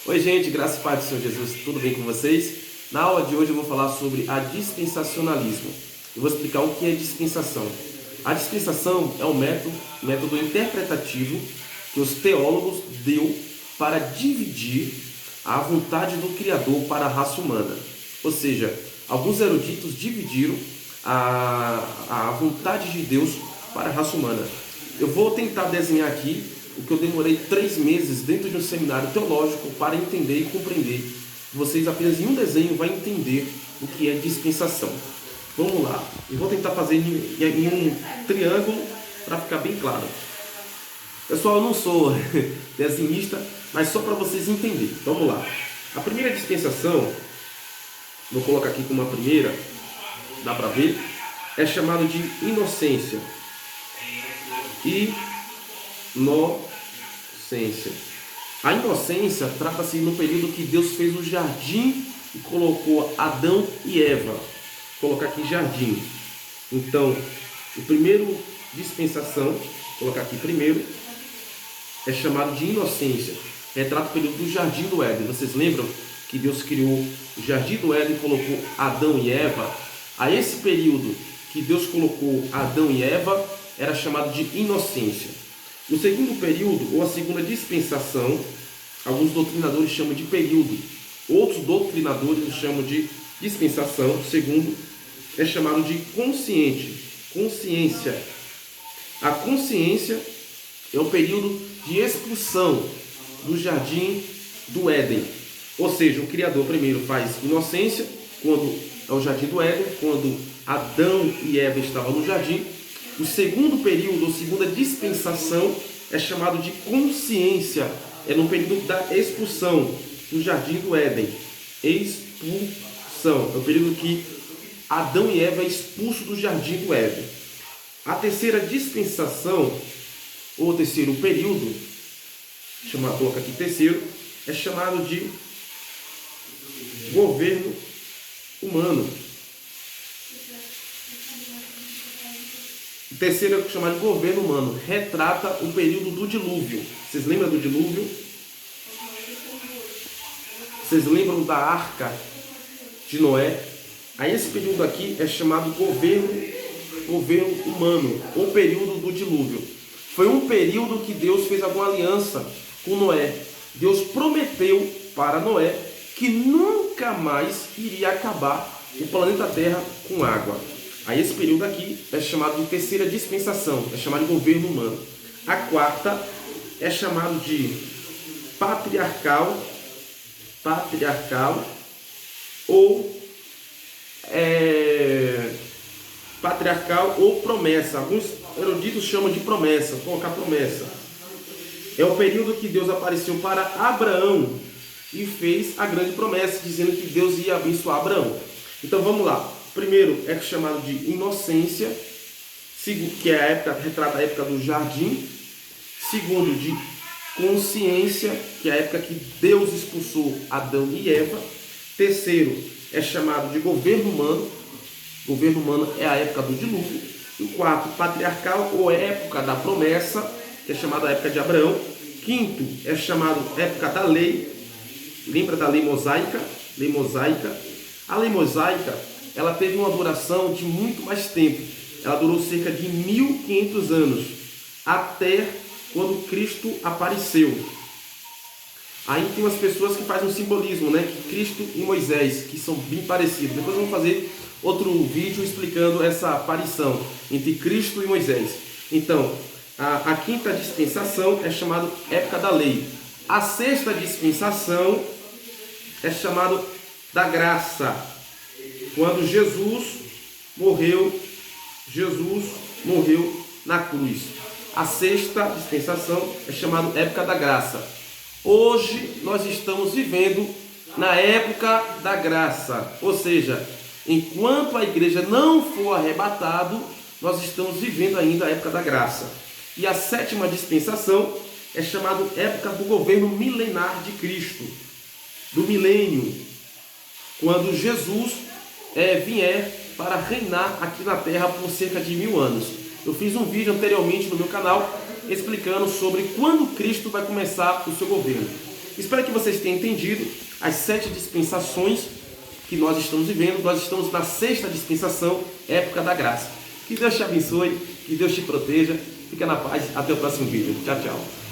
Oi gente, graças e paz do Senhor Jesus, tudo bem com vocês? Na aula de hoje eu vou falar sobre a dispensacionalismo. Eu vou explicar o que é dispensação. A dispensação é um método interpretativo que os teólogos deu para dividir a vontade do Criador para a raça humana. Ou seja, alguns eruditos dividiram a vontade de Deus para a raça humana. Eu vou tentar desenhar aqui o que eu demorei 3 meses dentro de um seminário teológico para entender e compreender. Vocês apenas em um desenho vão entender o que é dispensação. Vamos lá, eu vou tentar fazer em um triângulo para ficar bem claro. Pessoal, eu não sou desenhista, mas só para vocês entenderem. Vamos lá. A primeira dispensação, vou colocar aqui como a primeira, dá para ver, é chamado de inocência. Inocência. A inocência trata-se no período que Deus fez o jardim e colocou Adão e Eva. Vou colocar aqui jardim. Então, o primeiro dispensação, vou colocar aqui primeiro, é chamado de inocência. Retrata o período do jardim do Éden. Vocês lembram que Deus criou o jardim do Éden e colocou Adão e Eva? A esse período que Deus colocou Adão e Eva era chamado de inocência. O segundo período, ou a segunda dispensação, alguns doutrinadores chamam de período, outros doutrinadores chamam de dispensação. O segundo é chamado de consciência. A consciência é o período de expulsão do jardim do Éden. Ou seja, o Criador primeiro faz inocência, quando é o jardim do Éden, quando Adão e Eva estavam no jardim. O segundo período, ou segunda dispensação, é chamado de consciência. É no período da expulsão do jardim do Éden. Expulsão. É o período que Adão e Eva é expulso do jardim do Éden. A terceira dispensação, ou terceiro período, coloca aqui terceiro, é chamado de governo humano. O terceiro é chamado de governo humano. Retrata o período do dilúvio. Vocês lembram do dilúvio? Vocês lembram da arca de Noé? Aí esse período aqui é chamado governo humano, ou período do dilúvio. Foi um período que Deus fez alguma aliança com Noé. Deus prometeu para Noé que nunca mais iria acabar o planeta Terra com água. Aí esse período aqui é chamado de terceira dispensação, é chamado de governo humano. A quarta é chamado de patriarcal ou promessa. Alguns eruditos chamam de promessa, vou colocar promessa. É o período que Deus apareceu para Abraão e fez a grande promessa, dizendo que Deus ia abençoar Abraão. Então vamos lá. Primeiro é chamado de inocência, que é a época, retrata a época do jardim. Segundo, de consciência, que é a época que Deus expulsou Adão e Eva. Terceiro é chamado de governo humano. Governo humano é a época do dilúvio. E o quarto, patriarcal, ou época da promessa, que é chamada a época de Abraão. Quinto é chamado época da lei. Lembra da lei mosaica? A lei mosaica, ela teve uma duração de muito mais tempo. Ela durou cerca de 1500 anos, até quando Cristo apareceu. Aí tem umas pessoas que fazem um simbolismo, né? Que Cristo e Moisés, que são bem parecidos. Depois vamos fazer outro vídeo explicando essa aparição entre Cristo e Moisés. Então, a quinta dispensação é chamada época da lei. A sexta dispensação é chamada da graça. Quando Jesus morreu na cruz. A sexta dispensação é chamada época da graça. Hoje nós estamos vivendo na época da graça. Ou seja, enquanto a igreja não for arrebatado, nós estamos vivendo ainda a época da graça. E a sétima dispensação é chamada época do governo milenar de Cristo. Do milênio. Quando Jesus vier para reinar aqui na Terra por cerca de 1000 anos. Eu fiz um vídeo anteriormente no meu canal explicando sobre quando Cristo vai começar o seu governo. Espero que vocês tenham entendido as 7 dispensações que nós estamos vivendo. Nós estamos na 6ª dispensação, época da graça. Que Deus te abençoe, que Deus te proteja. Fica na paz, até o próximo vídeo. Tchau, tchau.